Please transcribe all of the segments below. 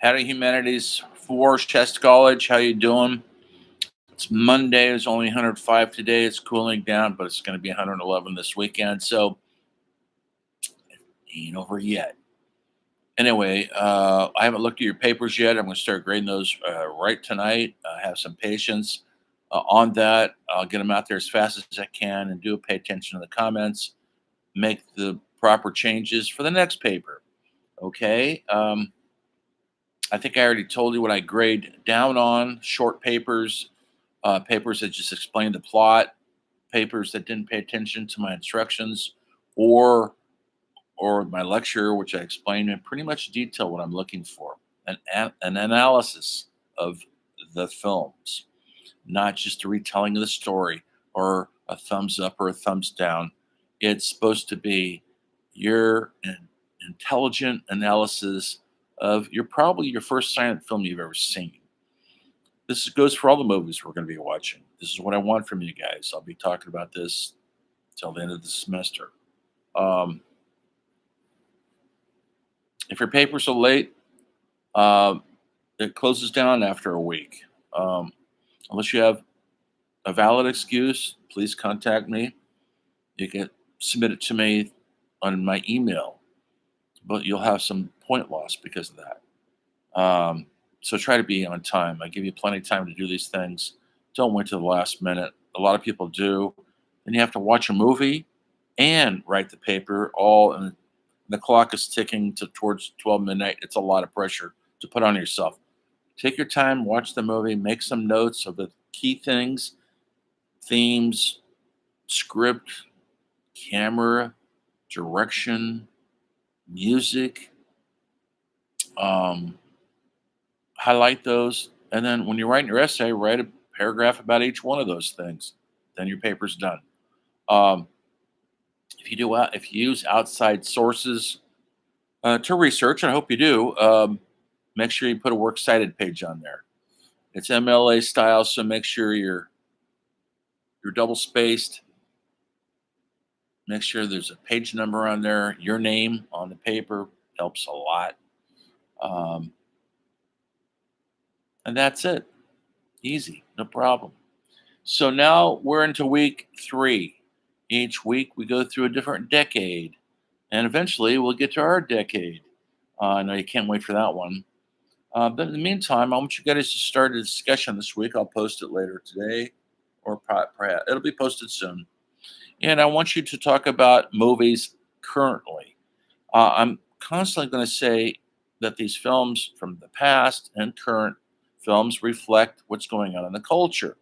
Howdy Humanities for Chest College. How you doing? It's Monday. It's only 105 today. It's cooling down, but it's going to be 111 this weekend. So ain't over yet. Anyway, I haven't looked at your papers yet. I'm going to start grading those right tonight. Have some patience on that. I'll get them out there as fast as I can and do pay attention to the comments. Make the proper changes for the next paper. Okay. I think I already told you what I grade down on: short papers, papers that just explain the plot, papers that didn't pay attention to my instructions, or my lecture, which I explained in pretty much detail what I'm looking for, an analysis of the films, not just a retelling of the story or a thumbs up or a thumbs down. It's supposed to be your intelligent analysis of probably your first silent film you've ever seen. This goes for all the movies we're going to be watching. This is what I want from you guys. I'll be talking about this till the end of the semester. Um, if your papers are late, it closes down after a week. Unless you have a valid excuse, please contact me. You can submit it to me on my email, but you'll have some point loss because of that. So try to be on time. I give you plenty of time to do these things. Don't wait till the last minute. A lot of people do. Then you have to watch a movie and write the paper all, and the clock is ticking towards 12 midnight. It's a lot of pressure to put on yourself. Take your time, watch the movie, make some notes of the key things, themes, script, camera, direction, music. Highlight those, and then when you're writing your essay, write a paragraph about each one of those things. Then your paper's done. Um, if you use outside sources to research, and I hope you do, make sure you put a works cited page on there. It's MLA style, so make sure you're double spaced. Make sure there's a page number on there. Your name on the paper helps a lot. And that's it. Easy, no problem. So now we're into week 3. Each week we go through a different decade, and eventually we'll get to our decade. I know you can't wait for that one. But in the meantime, I want you guys to start a discussion this week. I'll post it later today, or perhaps it'll be posted soon. And I want you to talk about movies currently. I'm constantly going to say that these films from the past and current films reflect what's going on in the culture.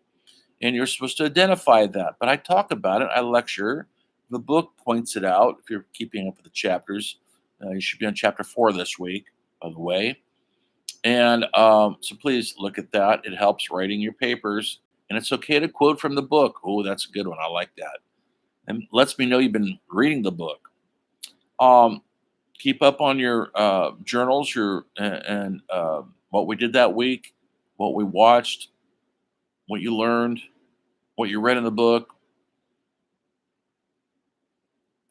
And you're supposed to identify that. But I talk about it, I lecture. The book points it out. If you're keeping up with the chapters, you should be on chapter 4 this week, by the way. And so please look at that. It helps writing your papers. And it's okay to quote from the book. Oh, that's a good one. I like that. And lets me know you've been reading the book. Keep up on your journals, and what we did that week, what we watched, what you learned, what you read in the book.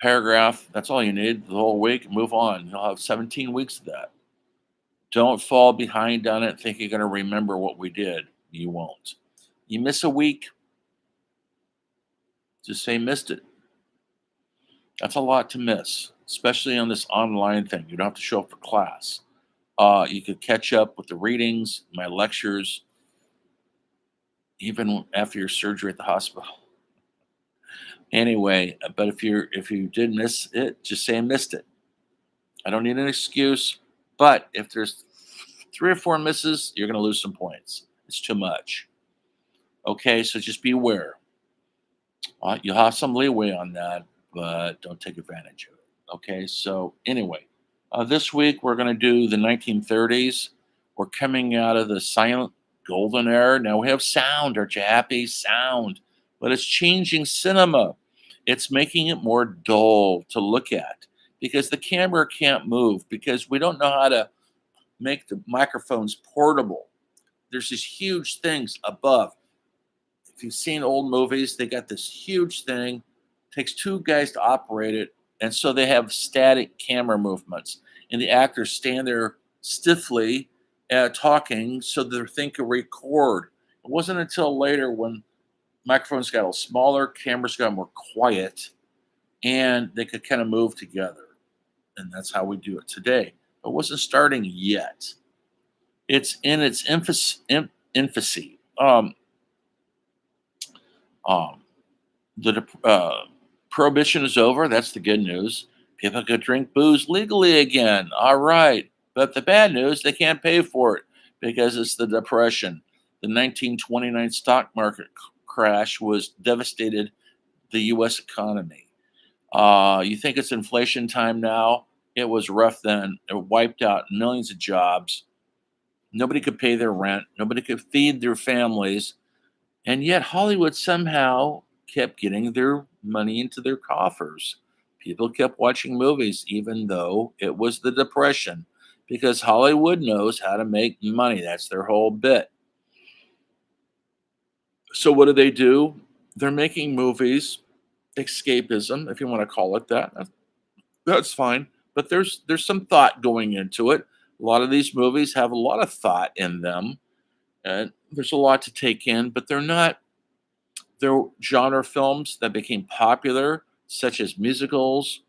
Paragraph. That's all you need the whole week. Move on. You'll have 17 weeks of that. Don't fall behind on it. Think you're going to remember what we did. You won't. You miss a week, just say missed it. That's a lot to miss, especially on this online thing. You don't have to show up for class. You could catch up with the readings, my lectures, even after your surgery at the hospital. Anyway, but if you did miss it, just say I missed it. I don't need an excuse. But if there's 3 or 4 misses, you're going to lose some points. It's too much. Okay, so just be aware. You'll have some leeway on that, but don't take advantage of it. Okay, so anyway, this week we're going to do the 1930s. We're coming out of the silent golden era. Now we have sound. Aren't you happy? Sound. But it's changing cinema. It's making it more dull to look at because the camera can't move, because we don't know how to make the microphones portable. There's these huge things above. If you've seen old movies, they got this huge thing. It takes 2 guys to operate it, and so they have static camera movements, and the actors stand there stiffly talking so their thing could record. It wasn't until later when microphones got a little smaller, cameras got more quiet, and they could kind of move together. And that's how we do it today. It wasn't starting yet. It's in its infancy. Um, the prohibition is over. That's the good news. People could drink booze legally again. All right. But the bad news, they can't pay for it because it's the depression. The 1929 stock market crash was devastated the U.S. economy. You think it's inflation time now? It was rough then. It wiped out millions of jobs. Nobody could pay their rent. Nobody could feed their families. And yet Hollywood somehow kept getting their money into their coffers. People kept watching movies even though it was the depression because Hollywood knows how to make money. That's their whole bit. So what do? They're making movies, escapism, if you want to call it that. That's fine. But there's some thought going into it. A lot of these movies have a lot of thought in them. And there's a lot to take in, but they're genre films that became popular, such as musicals,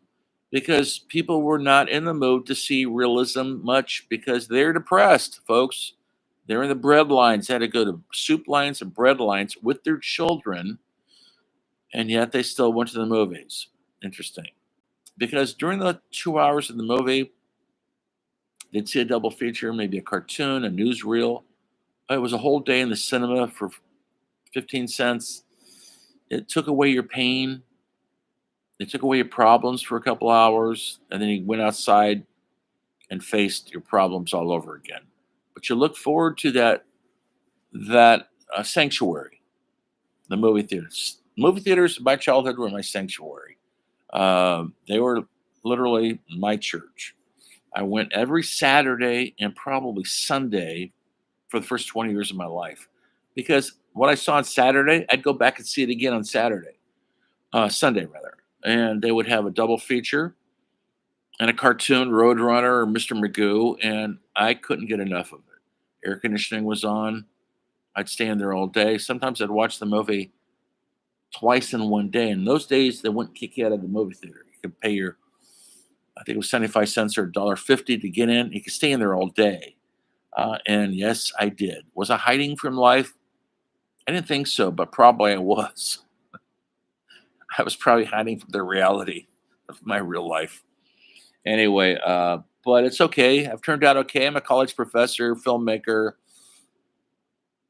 because people were not in the mood to see realism much because they're depressed, folks. They're in the bread lines, they had to go to soup lines and bread lines with their children, and yet they still went to the movies. Interesting. Because during the 2 hours of the movie, they'd see a double feature, maybe a cartoon, a newsreel. It was a whole day in the cinema for 15 cents. It took away your pain. It took away your problems for a couple hours, and then you went outside and faced your problems all over again. But you look forward to that sanctuary, the movie theaters. Movie theaters in my childhood were my sanctuary. They were literally my church. I went every Saturday and probably Sunday for the first 20 years of my life because what I saw on Saturday, I'd go back and see it again on Sunday rather. And they would have a double feature and a cartoon, Roadrunner or Mr. Magoo, and I couldn't get enough of it. Air conditioning was on. I'd stay in there all day. Sometimes I'd watch the movie twice in one day. In those days, they wouldn't kick you out of the movie theater. You could pay I think it was 75 cents or $1.50 to get in. You could stay in there all day. And yes, I did. Was I hiding from life? I didn't think so, but probably I was. I was probably hiding from the reality of my real life. Anyway, but it's okay. I've turned out okay. I'm a college professor, filmmaker,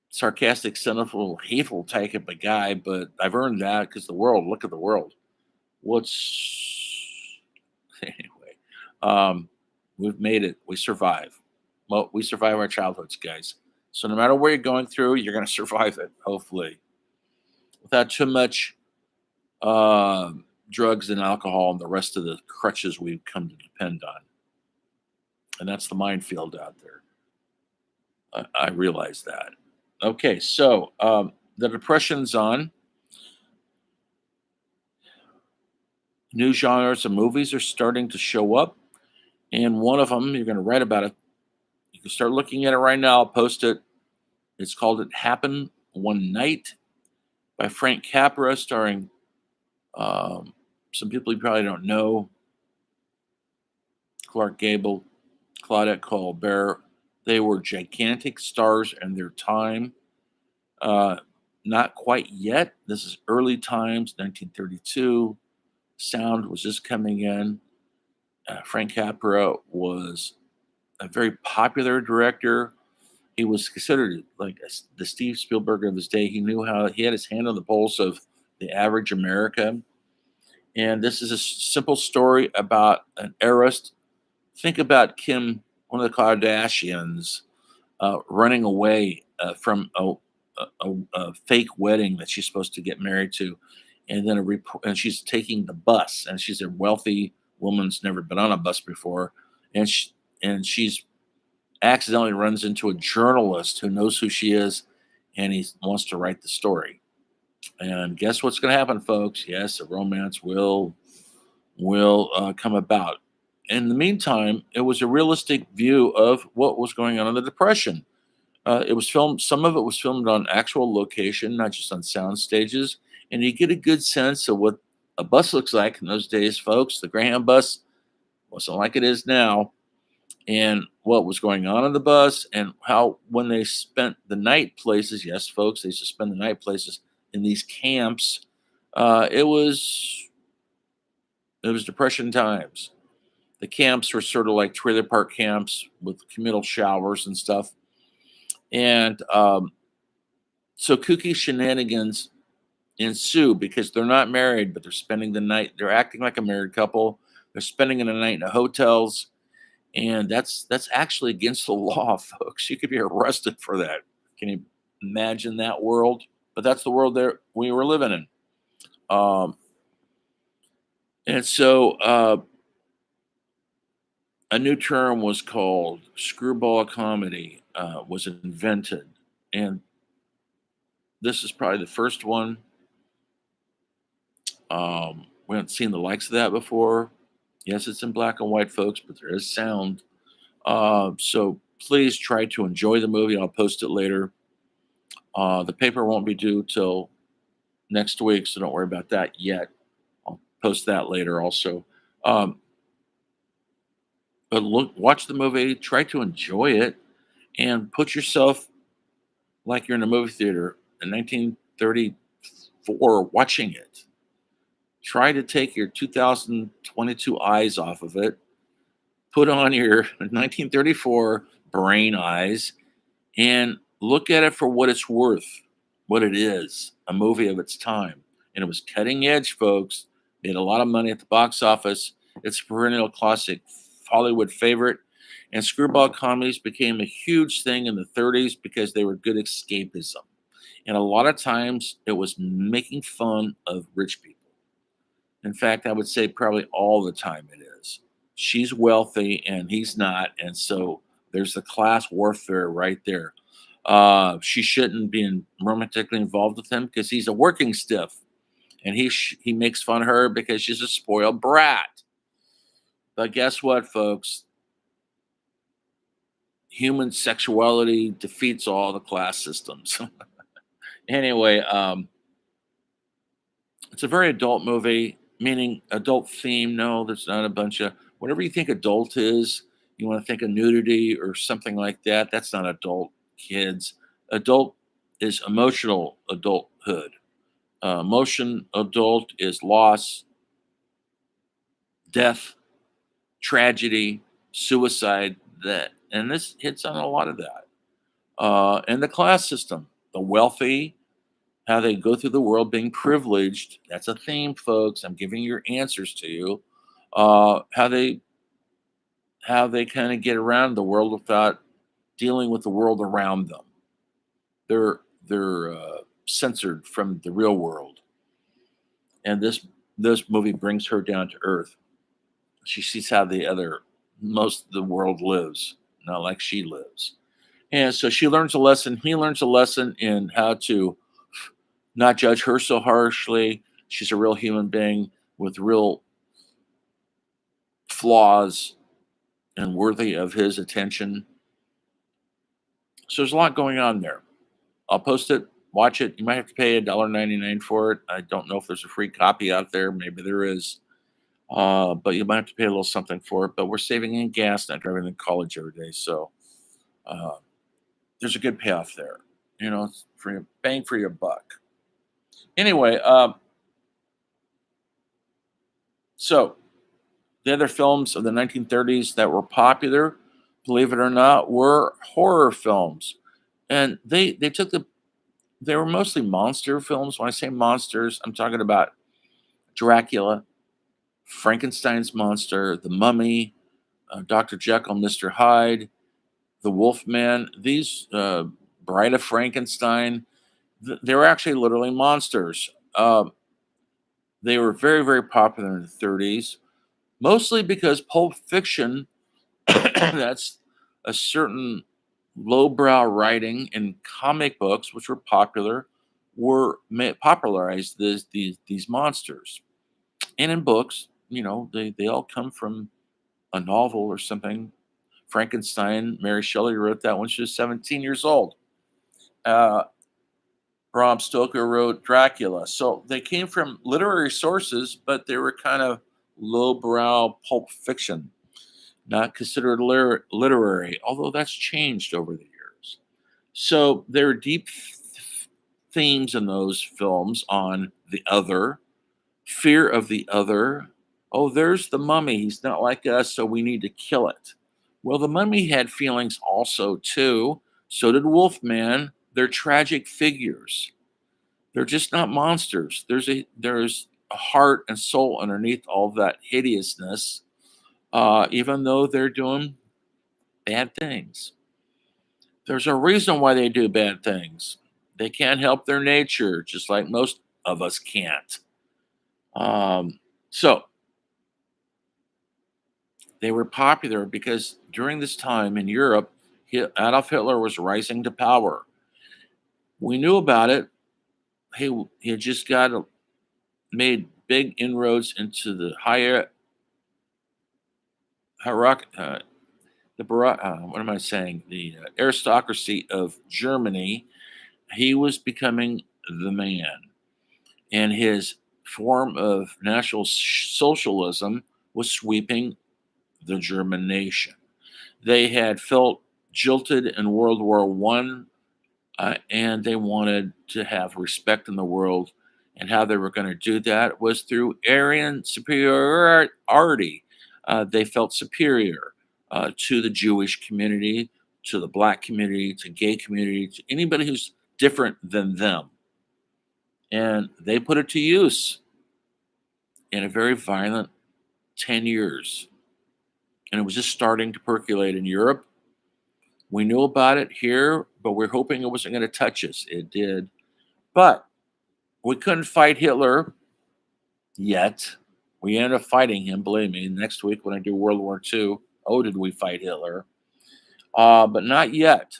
sarcastic, cynical, hateful type of a guy, but I've earned that because the world, look at the world. What's anyway? We've made it. We survive. Well, we survive our childhoods, guys. So no matter what you're going through, you're going to survive it, hopefully, without too much drugs and alcohol and the rest of the crutches we've come to depend on. And that's the minefield out there. I realize that. Okay, so the depression's on. New genres of movies are starting to show up. And one of them, you're going to write about it. You can start looking at it right now. I'll post it. It's called It Happened One Night by Frank Capra, starring some people you probably don't know. Clark Gable, Claudette Colbert. They were gigantic stars in their time. Not quite yet. This is early times, 1932. Sound was just coming in. Frank Capra was a very popular director. He was considered like the Steve Spielberg of his day. He had his hand on the pulse of the average American. And this is a simple story about an heiress. Think about Kim, one of the Kardashians, running away from a fake wedding that she's supposed to get married to, and then and she's taking the bus, and she's a wealthy woman's never been on a bus before, and she's accidentally runs into a journalist who knows who she is, and he wants to write the story. And guess what's going to happen, folks? Yes, a romance will come about. in the meantime, it was a realistic view of what was going on in the Depression. It was filmed. Some of it was filmed on actual location, not just on sound stages, and you get a good sense of what a bus looks like in those days, folks. The Greyhound bus wasn't like it is now, and what was going on in the bus, and how when they spent the night places. Yes, folks, they used to spend the night places in these camps. Uh, it was it was Depression times. The camps were sort of like trailer park camps with communal showers and stuff. And so kooky shenanigans ensue because they're not married, but they're spending the night. They're acting like a married couple. They're spending the night in the hotels, and that's actually against the law, folks. You could be arrested for that. Can you imagine that world? But that's the world there we were living in. Um, and so a new term was called screwball comedy was invented, and this is probably the first one. We haven't seen the likes of that before. Yes, it's in black and white, folks, but there is sound. So please try to enjoy the movie. I'll post it later. The paper won't be due till next week, so don't worry about that yet. I'll post that later also. Um, but look, watch the movie, try to enjoy it, and put yourself like you're in a movie theater in 1934 watching it. Try to take your 2022 eyes off of it, put on your 1934 brain eyes, and look at it for what it's worth, what it is, a movie of its time. And it was cutting edge, folks. Made a lot of money at the box office. It's a perennial classic, Hollywood favorite. And screwball comedies became a huge thing in the 30s because they were good escapism. And a lot of times it was making fun of rich people. In fact, I would say probably all the time it is. She's wealthy and he's not. And so there's the class warfare right there. She shouldn't be romantically involved with him because he's a working stiff, and he makes fun of her because she's a spoiled brat. But guess what, folks? Human sexuality defeats all the class systems. Anyway, it's a very adult movie, meaning adult theme. No, there's not a bunch of whatever you think adult is. You want to think of nudity or something like that. That's not adult, kids. Adult is emotional adulthood. Emotion adult is loss, death, tragedy, suicide. That and this hits on a lot of that. And the class system, the wealthy, how they go through the world being privileged. That's a theme, folks. I'm giving your answers to you. How they kind of get around the world without dealing with the world around them. They're censored from the real world, and this movie brings her down to earth. She sees how the other most of the world lives, not like she lives, and so she learns a lesson. He learns a lesson in how to not judge her so harshly. She's a real human being with real flaws and worthy of his attention. So there's a lot going on there. I'll post it. Watch it. You might have to pay $1.99 for it. I don't know if there's a free copy out there. Maybe there is. But you might have to pay a little something for it. But we're saving in gas, not driving to college every day. So uh, there's a good payoff there. It's for your bang for your buck. Anyway, so the other films of the 1930s that were popular, believe it or not, were horror films, and they were mostly monster films. When I say monsters, I'm talking about Dracula, Frankenstein's monster, the Mummy, Dr. Jekyll, Mr. Hyde, the Wolfman. These Bride of Frankenstein, they were actually literally monsters. They were very, very popular in the 30s, mostly because Pulp Fiction, that's a certain lowbrow writing in comic books, which were popular, popularized these monsters. And in books, they all come from a novel or something. Frankenstein, Mary Shelley wrote that when she was 17 years old. Uh, Bram Stoker wrote Dracula. So they came from literary sources, but they were kind of lowbrow pulp fiction, not considered literary, although that's changed over the years. So there are deep themes in those films on the other, fear of the other. Oh, there's the mummy. He's not like us, so we need to kill it. Well, the mummy had feelings also, too. So did Wolfman. They're tragic figures. They're just not monsters. There's a heart and soul underneath all that hideousness, even though they're doing bad things. There's a reason why they do bad things. They can't help their nature, just like most of us can't. So they were popular because during this time in Europe, Adolf Hitler was rising to power. We knew about it. He had just made big inroads into the higher hierarchy, what am I saying? The aristocracy of Germany. He was becoming the man, and his form of National Socialism was sweeping the German nation. They had felt jilted in World War One, and they wanted to have respect in the world. And how they were going to do that was through Aryan superiority. They felt superior to the Jewish community, to the Black community, to gay community, to anybody who's different than them. And they put it to use in a very violent 10 years. And it was just starting to percolate in Europe. We knew about it here, but we're hoping it wasn't going to touch us. It did. But we couldn't fight Hitler yet. We ended up fighting him, believe me. Next week when I do World War II, oh, did we fight Hitler? But not yet.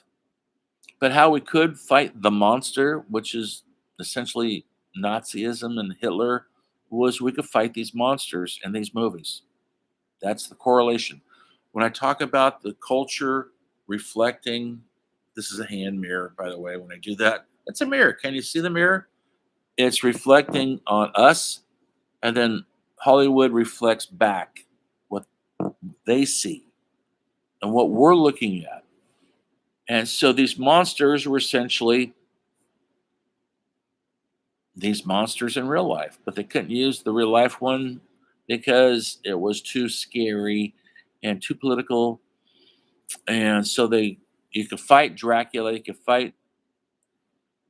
But how we could fight the monster, which is essentially Nazism and Hitler, was we could fight these monsters in these movies. That's the correlation. When I talk about the culture reflecting, this is a hand mirror, by the way. When I do that, it's a mirror. Can you see the mirror? It's reflecting on us, and then Hollywood reflects back what they see and what we're looking at. And so these monsters were essentially these monsters in real life, but they couldn't use the real life one because it was too scary and too political. And so you could fight Dracula, you could fight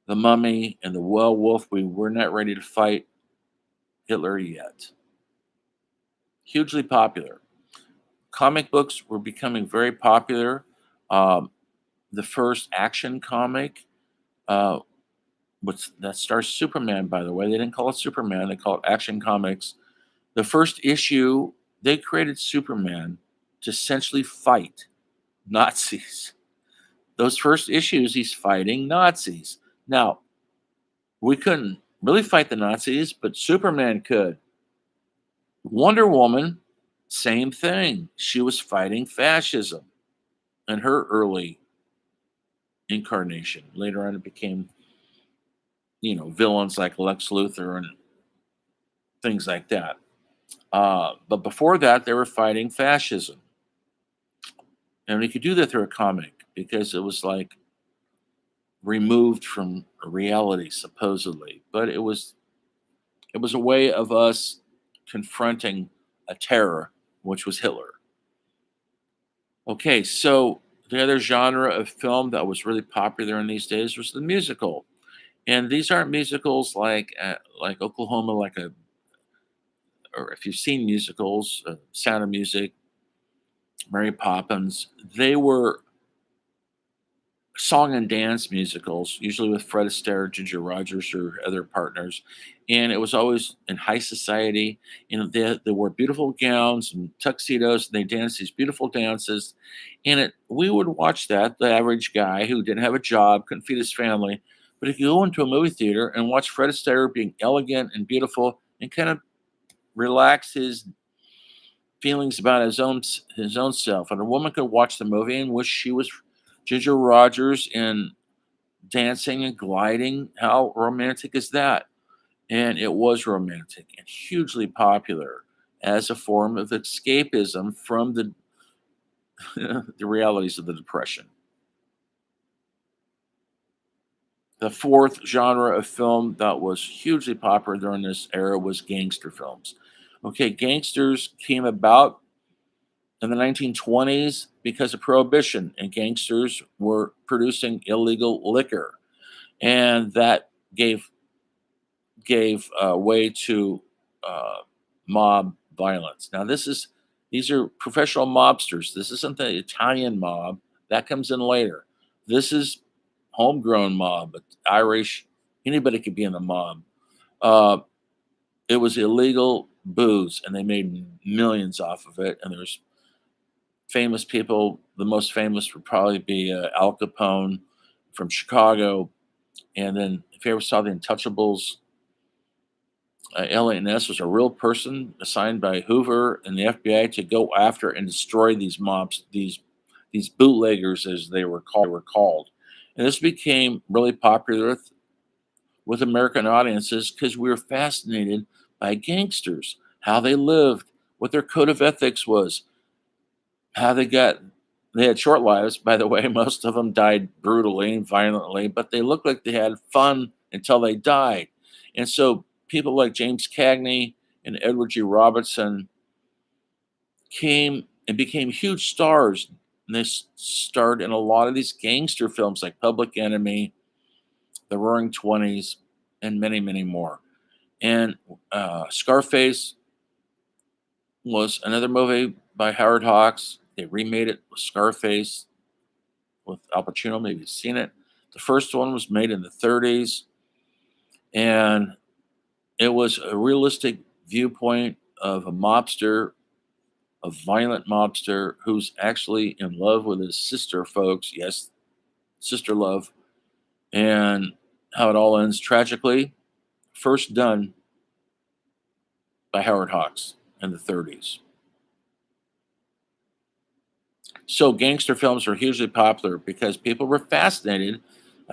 the mummy and the werewolf. We were not ready to fight Hitler yet. Hugely popular. Comic books were becoming very popular. Um, the first action comic, that stars Superman, by the way. They didn't call it Superman, they call it Action Comics. The first issue, they created Superman to essentially fight Nazis. Those first issues, he's fighting Nazis. Now, we couldn't really fight the Nazis, but Superman could. Wonder Woman, same thing. She was fighting fascism in her early incarnation. Later on, it became, villains like Lex Luthor and things like that. But before that, they were fighting fascism. And we could do that through a comic because it was like removed from reality, supposedly. But it was a way of us confronting a terror, which was Hitler. Okay, so the other genre of film that was really popular in these days was the musical. And these aren't musicals like Oklahoma, or if you've seen musicals, Sound of Music, Mary Poppins. They were song and dance musicals, usually with Fred Astaire, Ginger Rogers, or other partners. And it was always in high society. They wore beautiful gowns and tuxedos, and they danced these beautiful dances. And we would watch that, the average guy who didn't have a job, couldn't feed his family. But if you go into a movie theater and watch Fred Astaire being elegant and beautiful and kind of relax his feelings about his own self. And a woman could watch the movie and wish she was Ginger Rogers in dancing and gliding. How romantic is that? And it was romantic and hugely popular as a form of escapism from the the realities of the depression. The fourth genre of film that was hugely popular during this era was gangster films. Okay, gangsters came about in the 1920s because of prohibition, and gangsters were producing illegal liquor, and that gave way to uh, mob violence. Now, these are professional mobsters. This isn't the Italian mob that comes in later. This is homegrown mob, Irish. Anybody could be in the mob. Uh, it was illegal booze, and they made millions off of it. And there's famous people. The most famous would probably be Al Capone from Chicago. And then, if you ever saw The Untouchables, Elliot Ness was a real person assigned by Hoover and the FBI to go after and destroy these mobs, these bootleggers as they were called. And this became really popular with American audiences because we were fascinated by gangsters, how they lived, what their code of ethics was, how they had short lives, by the way. Most of them died brutally and violently, but they looked like they had fun until they died. And so people like James Cagney and Edward G. Robinson came and became huge stars. And they starred in a lot of these gangster films like Public Enemy, The Roaring Twenties, and many, many more. And Scarface was another movie by Howard Hawks. They remade it with Scarface with Al Pacino. Maybe you've seen it. The first one was made in the 30s, and it was a realistic viewpoint of a mobster, a violent mobster who's actually in love with his sister, folks. Yes, sister love, and how it all ends tragically. First done by Howard Hawks in the 30s. So gangster films were hugely popular because people were fascinated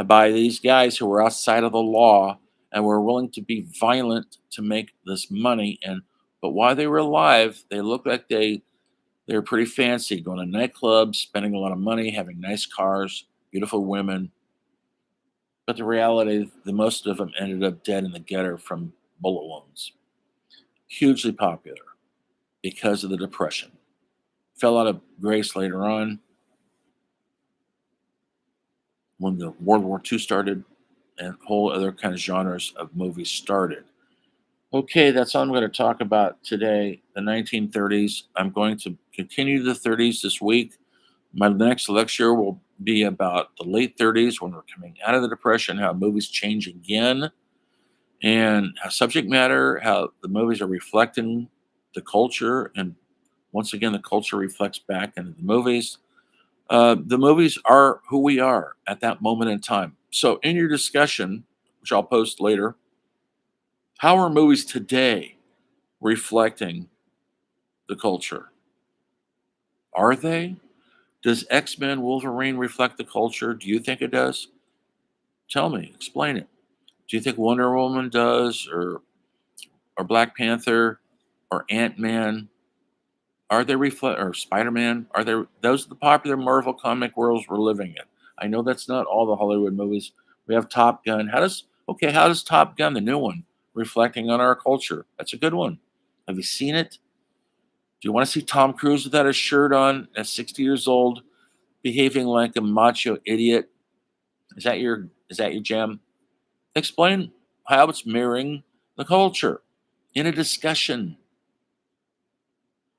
by these guys who were outside of the law and were willing to be violent to make this money. And but while they were alive, they looked like they were pretty fancy, going to nightclubs, spending a lot of money, having nice cars, beautiful women. But the reality, the most of them ended up dead in the gutter from bullet wounds. Hugely popular because of the depression. Fell out of grace later on when the World War II started and whole other kind of genres of movies started. Okay, that's all I'm going to talk about today, the 1930s. I'm going to continue the 30s this week. My next lecture will be about the late 30s when we're coming out of the Depression, how movies change again, and how subject matter, how the movies are reflecting the culture. And once again, the culture reflects back into the movies. The movies are who we are at that moment in time. So, in your discussion, which I'll post later, how are movies today reflecting the culture? Are they? Does X Men Wolverine reflect the culture? Do you think it does? Tell me, explain it. Do you think Wonder Woman does, or Black Panther, or Ant Man? Are they reflect or Spider Man? Are there those are the popular Marvel comic worlds we're living in? I know that's not all the Hollywood movies. We have Top Gun. How does Top Gun, the new one, reflecting on our culture? That's a good one. Have you seen it? Do you want to see Tom Cruise without his shirt on at 60 years old, behaving like a macho idiot? Is that your jam? Explain how it's mirroring the culture in a discussion.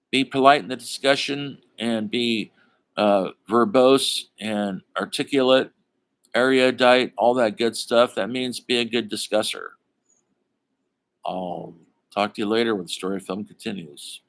Be polite in the discussion and be verbose and articulate, erudite, all that good stuff. That means be a good discusser. I'll talk to you later when the story of film continues.